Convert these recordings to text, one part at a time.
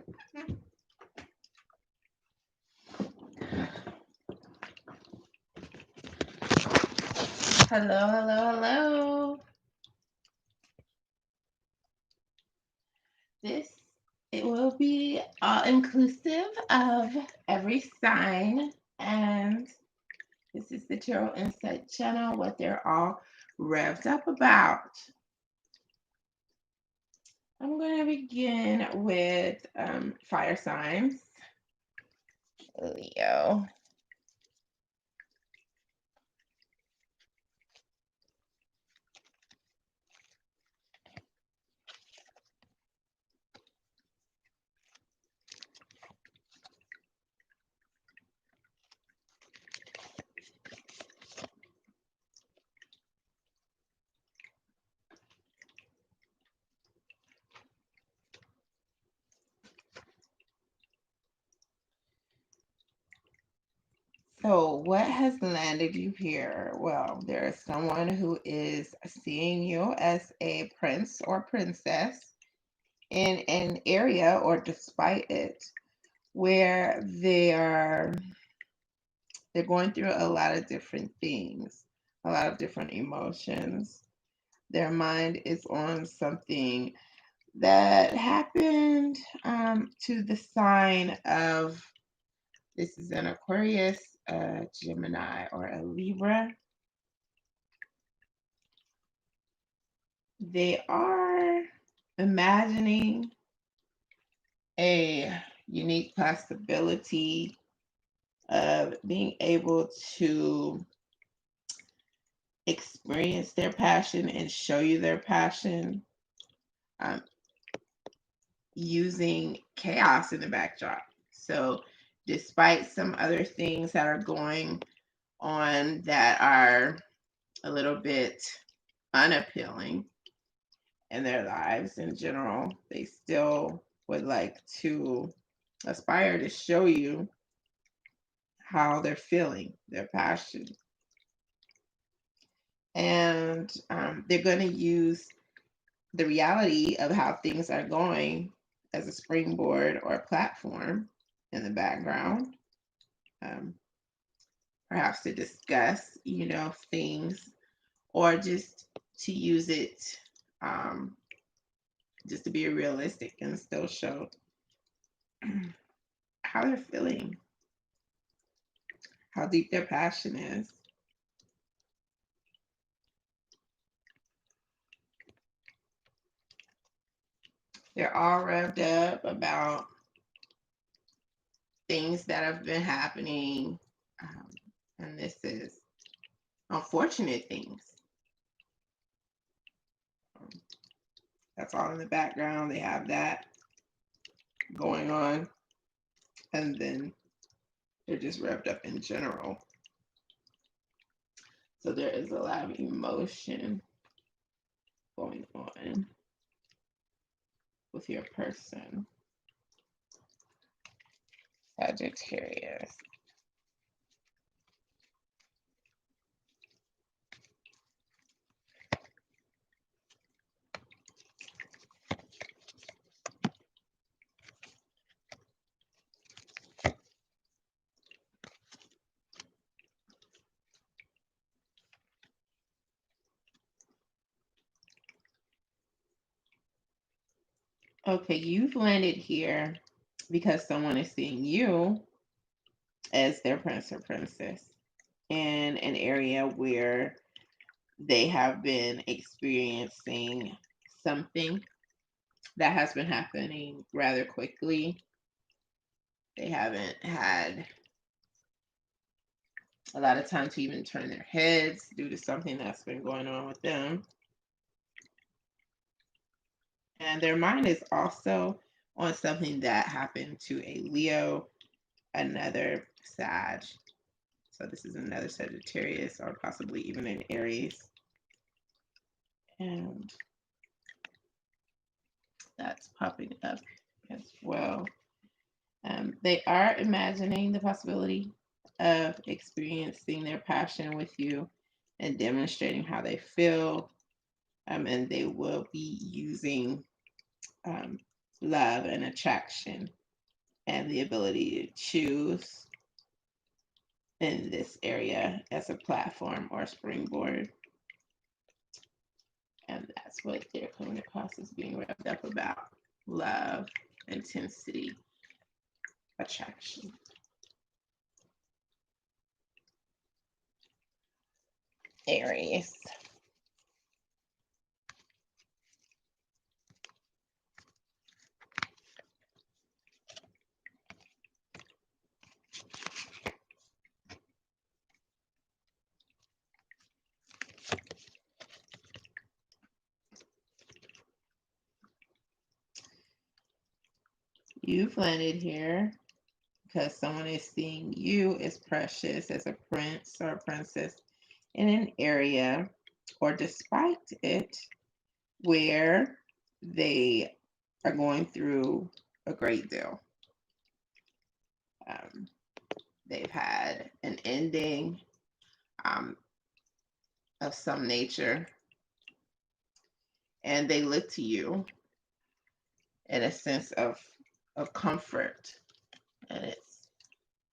Hello, hello, hello. It will be all inclusive of every sign, and this is the Tarot Insight channel, what they're all revved up about. I'm going to begin with fire signs. Leo. So, what has landed you here? Well, there is someone who is seeing you as a prince or princess in an area, or despite it, where they're going through a lot of different things, a lot of different emotions. Their mind is on something that happened to the sign of, this is an Aquarius, a Gemini, or a Libra. They are imagining a unique possibility of being able to experience their passion and show you their passion using chaos in the backdrop. So despite some other things that are going on that are a little bit unappealing in their lives in general, they still would like to aspire to show you how they're feeling, their passion. And they're going to use the reality of how things are going as a springboard or a platform in the background, perhaps to discuss, things, or just to use it, just to be realistic and still show how they're feeling, how deep their passion is. They're all revved up about things that have been happening, and this is unfortunate things. That's all in the background. They have that going on, and then they're just revved up in general. So there is a lot of emotion going on with your person. Sagittarius. Okay, you've landed here because someone is seeing you as their prince or princess in an area where they have been experiencing something that has been happening rather quickly. They haven't had a lot of time to even turn their heads due to something that's been going on with them. And their mind is also on something that happened to a Leo, another Sag. So this is another Sagittarius, or possibly even an Aries. And that's popping up as well. They are imagining the possibility of experiencing their passion with you and demonstrating how they feel. And they will be using love and attraction and the ability to choose in this area as a platform or springboard. And that's what they're coming across as being revved up about: love, intensity, attraction. Aries. You've landed here because someone is seeing you as precious, as a prince or a princess in an area, or despite it, where they are going through a great deal. They've had an ending of some nature, and they look to you in a sense of comfort, and it's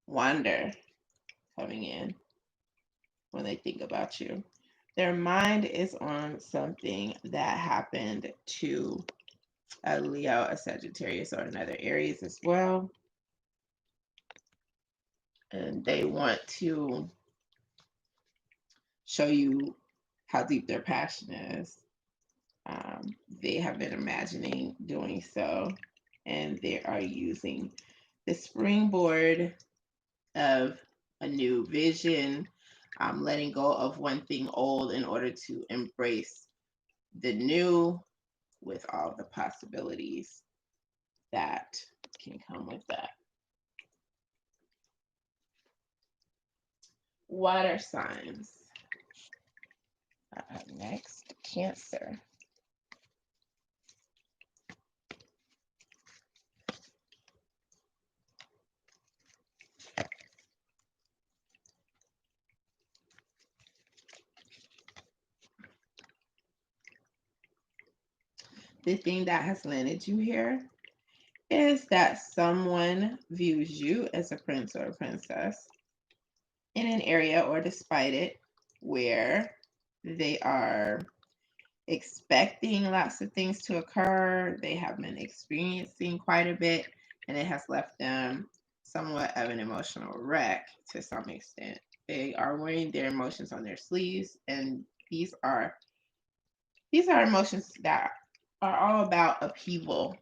wonder coming in when they think about you. Their mind is on something that happened to a Leo, a Sagittarius, or another Aries as well. And they want to show you how deep their passion is. They have been imagining doing so, and they are using the springboard of a new vision, letting go of one thing old in order to embrace the new with all the possibilities that can come with that. Water signs. Next, Cancer. The thing that has landed you here is that someone views you as a prince or a princess in an area, or despite it, where they are expecting lots of things to occur. They have been experiencing quite a bit, and it has left them somewhat of an emotional wreck to some extent. They are wearing their emotions on their sleeves, and these are emotions that are all about upheaval.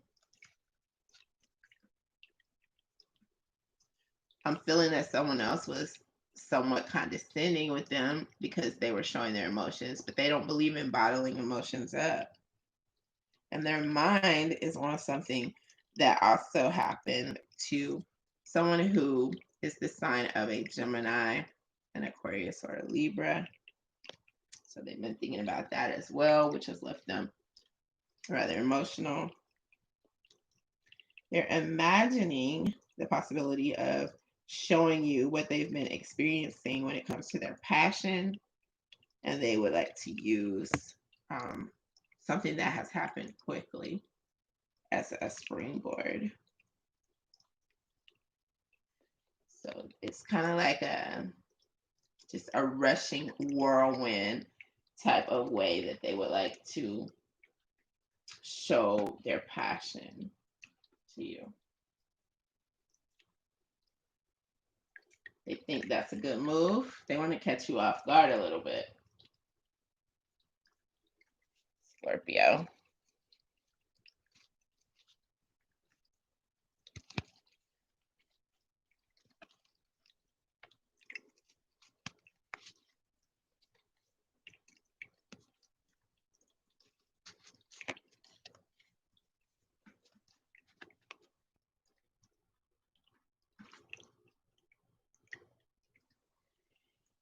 I'm feeling that someone else was somewhat condescending with them because they were showing their emotions, but they don't believe in bottling emotions up. And their mind is on something that also happened to someone who is the sign of a Gemini, an Aquarius, or a Libra. So they've been thinking about that as well, which has left them rather emotional. They're imagining the possibility of showing you what they've been experiencing when it comes to their passion, and they would like to use something that has happened quickly as a springboard. So it's kind of like just a rushing whirlwind type of way that they would like to show their passion to you. They think that's a good move. They want to catch you off guard a little bit. Scorpio.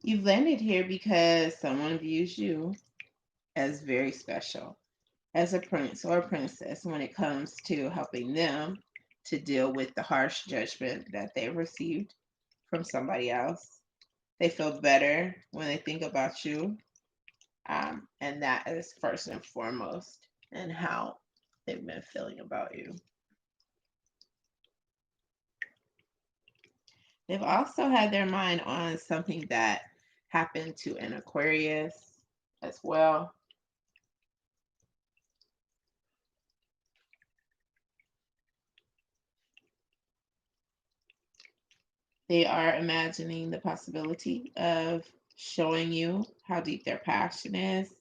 You've landed here because someone views you as very special, as a prince or a princess, when it comes to helping them to deal with the harsh judgment that they've received from somebody else. They feel better when they think about you, and that is first and foremost in how they've been feeling about you. They've also had their mind on something that happened to an Aquarius as well. They are imagining the possibility of showing you how deep their passion is,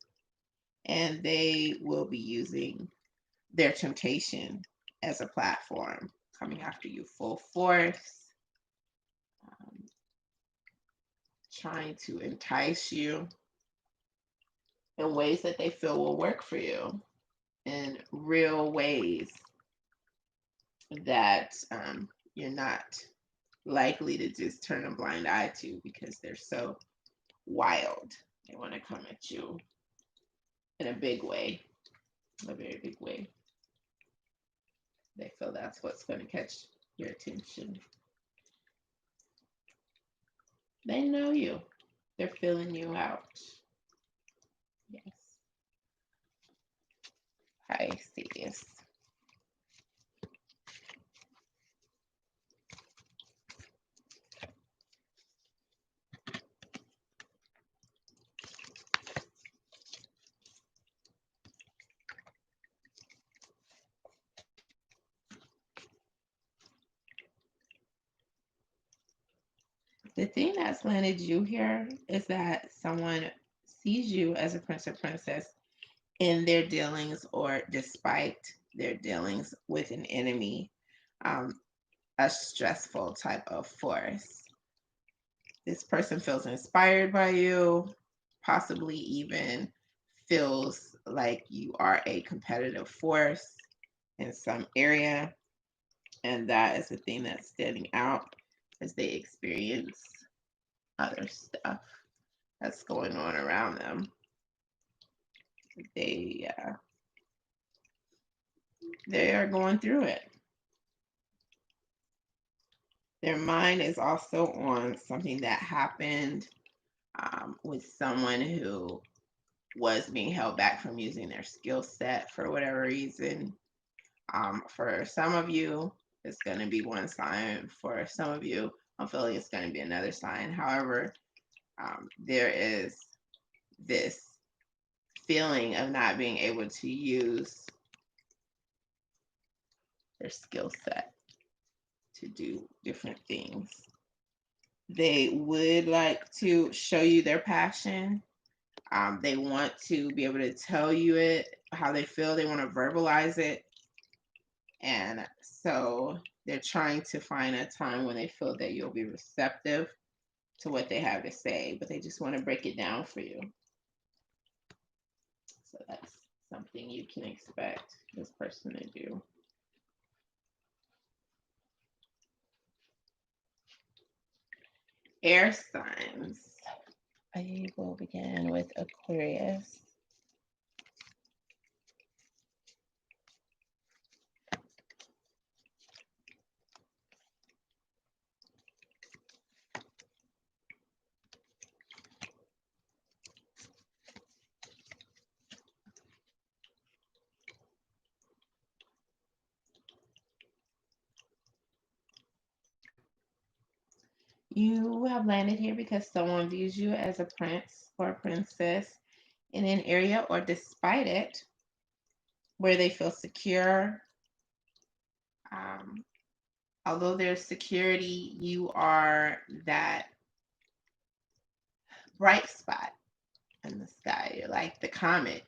and they will be using their temptation as a platform, coming after you full force, um, trying to entice you in ways that they feel will work for you, in real ways that you're not likely to just turn a blind eye to because they're so wild. They want to come at you in a big way, a very big way. They feel that's what's going to catch your attention. They know you. They're feeling you out. Yes. Pisces. The thing that's landed you here is that someone sees you as a prince or princess in their dealings or despite their dealings with an enemy, a stressful type of force. This person feels inspired by you, possibly even feels like you are a competitive force in some area. And that is the thing that's standing out as they experience other stuff that's going on around them. They they are going through it. Their mind is also on something that happened with someone who was being held back from using their skill set for whatever reason. For some of you, it's going to be one sign. For some of you, I'm feeling it's going to be another sign. However, there is this feeling of not being able to use their skill set to do different things. They would like to show you their passion. They want to be able to tell you it, how they feel. They want to verbalize it. And so they're trying to find a time when they feel that you'll be receptive to what they have to say, but they just want to break it down for you. So that's something you can expect this person to do. Air signs. I will begin with Aquarius. You have landed here because someone views you as a prince or a princess in an area or despite it where they feel secure. Although there's security, you are that bright spot in the sky. You're like the comet.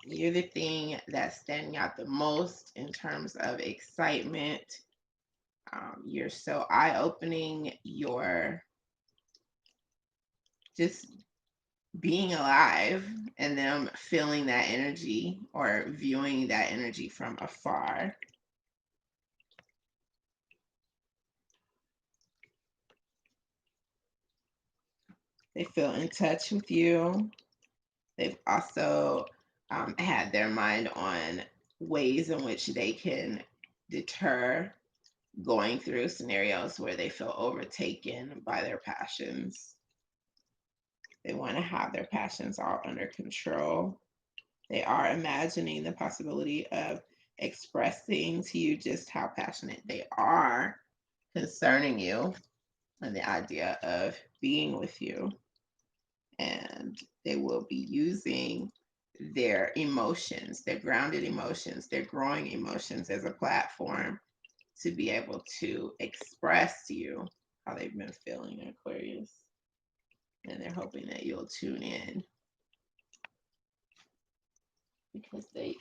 You're the thing that's standing out the most in terms of excitement. You're so eye-opening. You're just being alive and them feeling that energy or viewing that energy from afar. They feel in touch with you. They've also had their mind on ways in which they can deter going through scenarios where they feel overtaken by their passions. They want to have their passions all under control. They are imagining the possibility of expressing to you just how passionate they are concerning you. and the idea of being with you. And they will be using their emotions, their grounded emotions, their growing emotions as a platform to be able to express to you how they've been feeling, Aquarius. And they're hoping that you'll tune in because they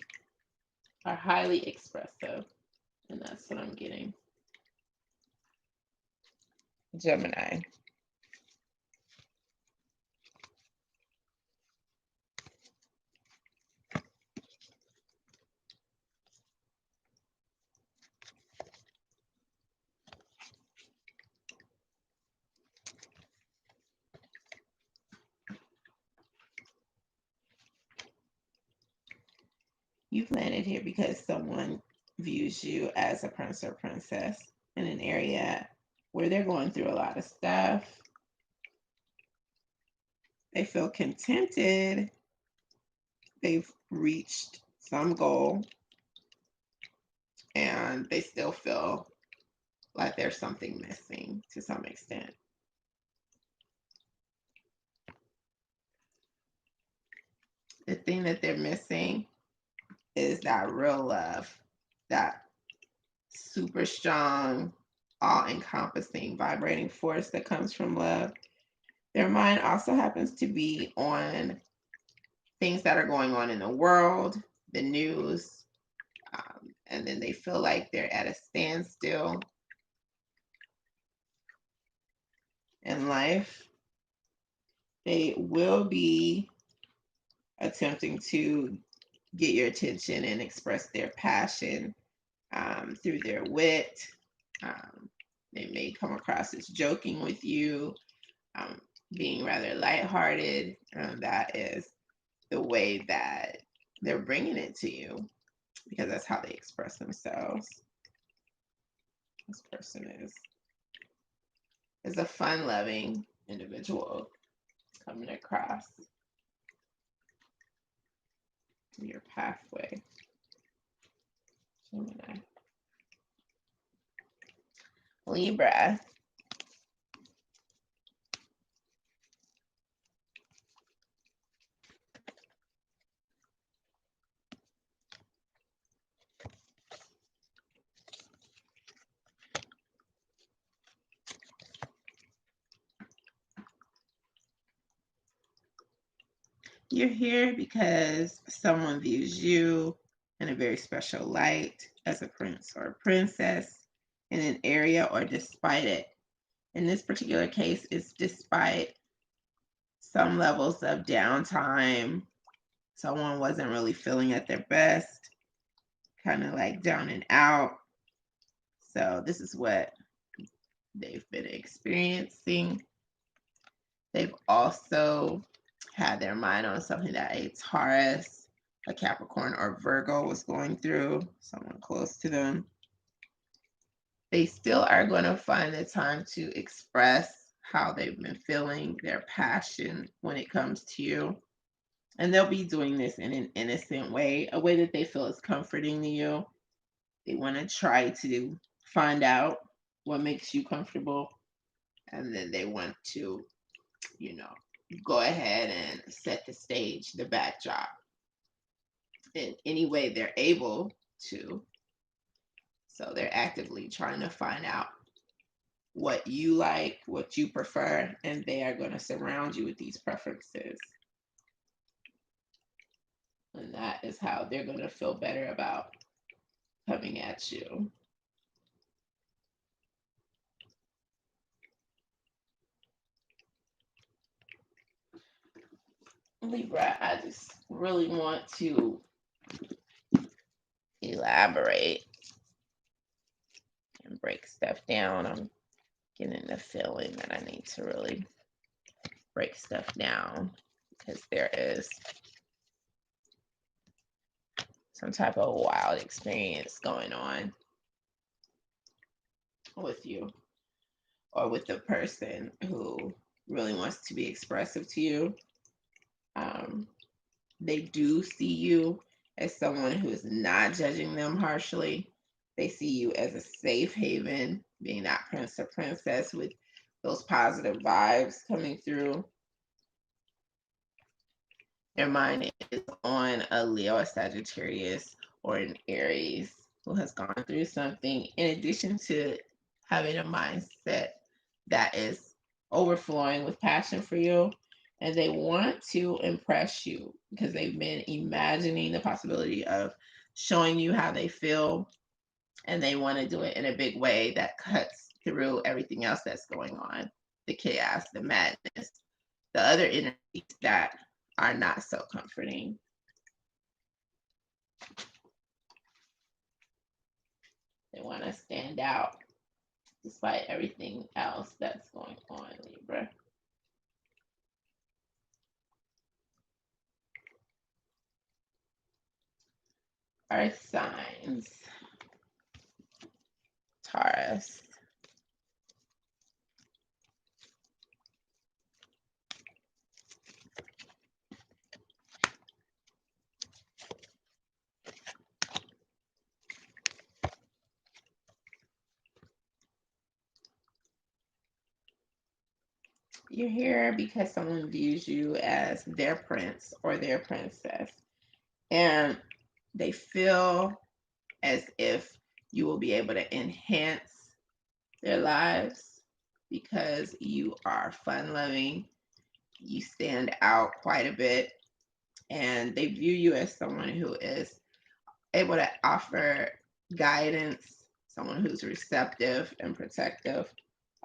are highly expressive. And that's what I'm getting. Gemini. You've landed here because someone views you as a prince or princess in an area where they're going through a lot of stuff. They feel contented. They've reached some goal and they still feel like there's something missing to some extent. The thing that they're missing is that real love, that super strong, all-encompassing, vibrating force that comes from love. Their mind also happens to be on things that are going on in the world, the news, and then they feel like they're at a standstill in life. They will be attempting to get your attention and express their passion through their wit. They may come across as joking with you, being rather lighthearted. That is the way that they're bringing it to you because that's how they express themselves. This person is a fun-loving individual coming across your pathway. Gemini. Libra. You're here because someone views you in a very special light as a prince or a princess in an area, or despite it. In this particular case, it's despite some levels of downtime. Someone wasn't really feeling at their best, kind of like down and out. So this is what they've been experiencing. They've also had their mind on something that a Taurus, a Capricorn, or Virgo was going through, someone close to them. They still are going to find the time to express how they've been feeling, their passion when it comes to you. And they'll be doing this in an innocent way, a way that they feel is comforting to you. They want to try to find out what makes you comfortable. And then they want to, go ahead and set the stage, the backdrop, in any way they're able to. So they're actively trying to find out what you like, what you prefer, and they are going to surround you with these preferences. And that is how they're going to feel better about coming at you. Libra, I just really want to elaborate and break stuff down. I'm getting the feeling that I need to really break stuff down because there is some type of wild experience going on with you or with the person who really wants to be expressive to you. They do see you as someone who is not judging them harshly. They see you as a safe haven, being that prince or princess with those positive vibes coming through. Their mind is on a Leo, a Sagittarius, or an Aries who has gone through something, in addition to having a mindset that is overflowing with passion for you. And they want to impress you because they've been imagining the possibility of showing you how they feel. And they want to do it in a big way that cuts through everything else that's going on, the chaos, the madness, the other energies that are not so comforting. They want to stand out despite everything else that's going on, Libra. Earth signs. Taurus. You're here because someone views you as their prince or their princess. And they feel as if you will be able to enhance their lives because you are fun loving. You stand out quite a bit. And they view you as someone who is able to offer guidance, someone who's receptive and protective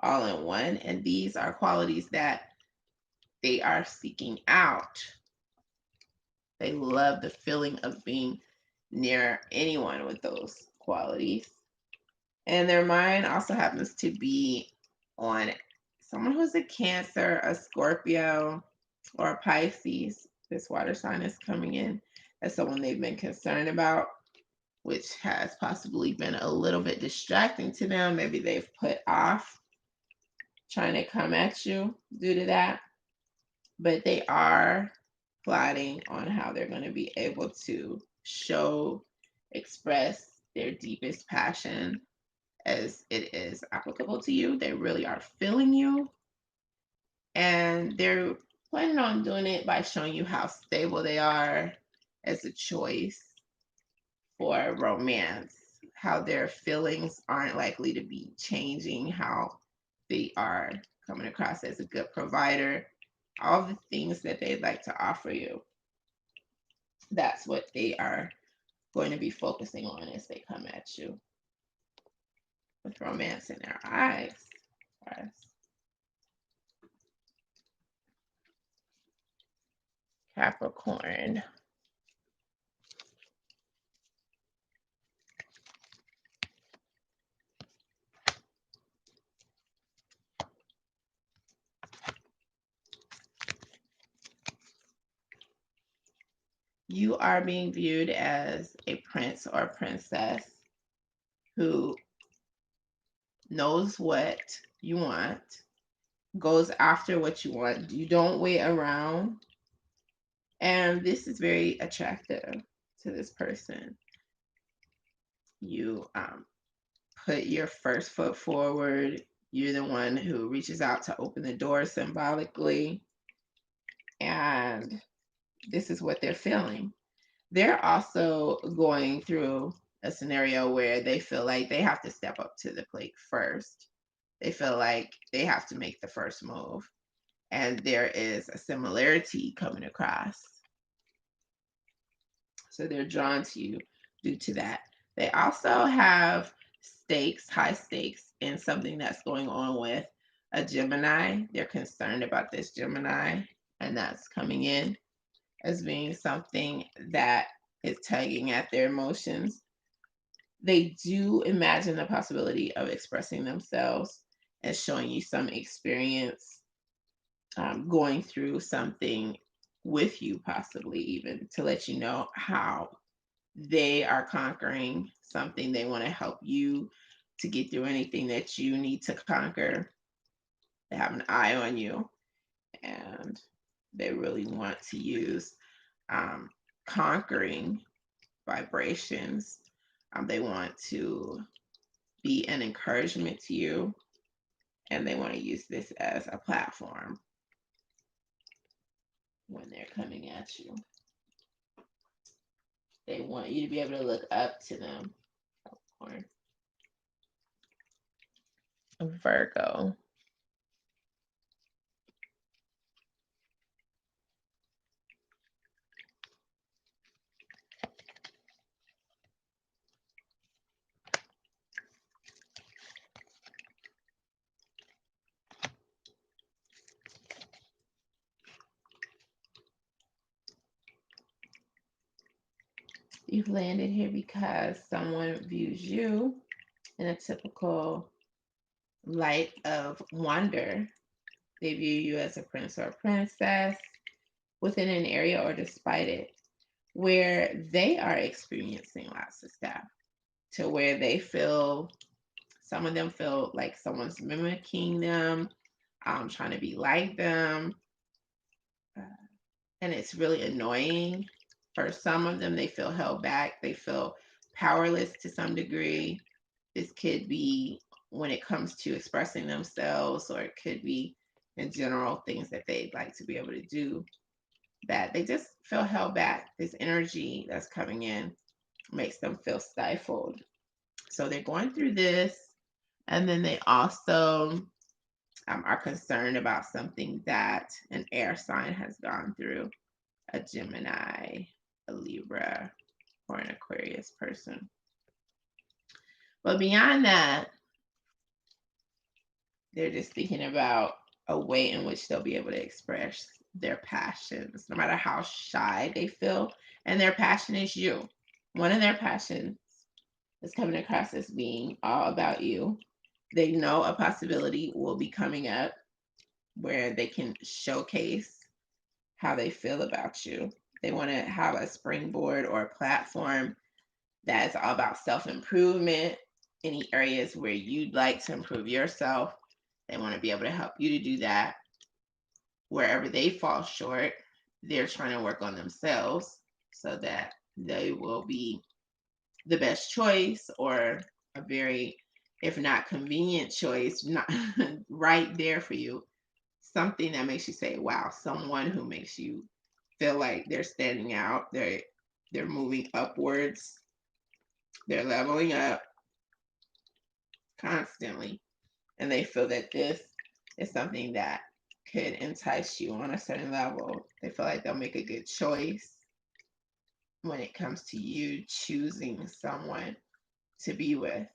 all in one. And these are qualities that they are seeking out. They love the feeling of being near anyone with those qualities. And their mind also happens to be on someone who's a Cancer, a Scorpio, or a Pisces. This water sign is coming in as someone they've been concerned about, which has possibly been a little bit distracting to them. Maybe they've put off trying to come at you due to that. But they are plotting on how they're going to be able to show, express their deepest passion as it is applicable to you. They really are feeling you. And they're planning on doing it by showing you how stable they are as a choice for romance, how their feelings aren't likely to be changing, how they are coming across as a good provider, all the things that they'd like to offer you. That's what they are going to be focusing on as they come at you with romance in their eyes. Capricorn. You are being viewed as a prince or princess who knows what you want, goes after what you want. You don't wait around. And this is very attractive to this person. You put your first foot forward. You're the one who reaches out to open the door symbolically. And this is what they're feeling. They're also going through a scenario where they feel like they have to step up to the plate first. They feel like they have to make the first move. And there is a similarity coming across. So they're drawn to you due to that. They also have stakes, high stakes, in something that's going on with a Gemini. They're concerned about this Gemini, and that's coming in as being something that is tugging at their emotions. They do imagine the possibility of expressing themselves and showing you some experience, going through something with you, possibly even to let you know how they are conquering something. They want to help you to get through anything that you need to conquer. They have an eye on you, and they really want to use conquering vibrations. They want to be an encouragement to you And they want to use this as a platform when they're coming at you. They want you to be able to look up to them. Capricorn. Virgo. You've landed here because someone views you in a typical light of wonder. They view you as a prince or a princess within an area or despite it, where they are experiencing lots of stuff, to where they feel, some of them feel like someone's mimicking them, trying to be like them. And it's really annoying. For some of them, they feel held back. They feel powerless to some degree. This could be when it comes to expressing themselves, or it could be in general things that they'd like to be able to do, that they just feel held back. This energy that's coming in makes them feel stifled. So they're going through this. And then they also are concerned about something that an air sign has gone through, a Gemini, a Libra, or an Aquarius person. But beyond that, they're just thinking about a way in which they'll be able to express their passions, no matter how shy they feel. And their passion is you. One of their passions is coming across as being all about you. They know a possibility will be coming up where they can showcase how they feel about you. They want to have a springboard or a platform that is all about self-improvement. Any areas where you'd like to improve yourself, they want to be able to help you to do that. Wherever they fall short, they're trying to work on themselves so that they will be the best choice, or a very, if not convenient choice, not right there for you. Something that makes you say, wow, someone who makes you feel like they're standing out, they're moving upwards, they're leveling up constantly, and they feel that this is something that could entice you on a certain level. They feel like they'll make a good choice when it comes to you choosing someone to be with.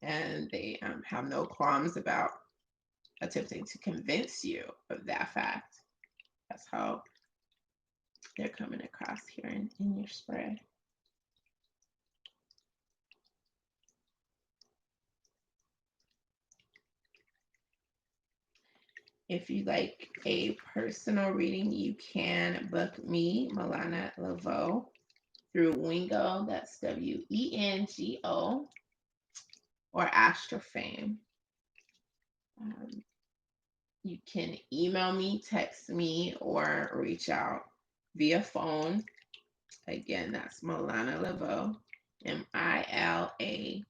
And they have no qualms about attempting to convince you of that fact. That's how they're coming across here in your spread. If you'd like a personal reading, you can book me, Milana Laveau, through Wingo, that's WENGO, or Astrofame. You can email me, text me, or reach out via phone. Again, that's Milana Laveau, MILANALEVOE.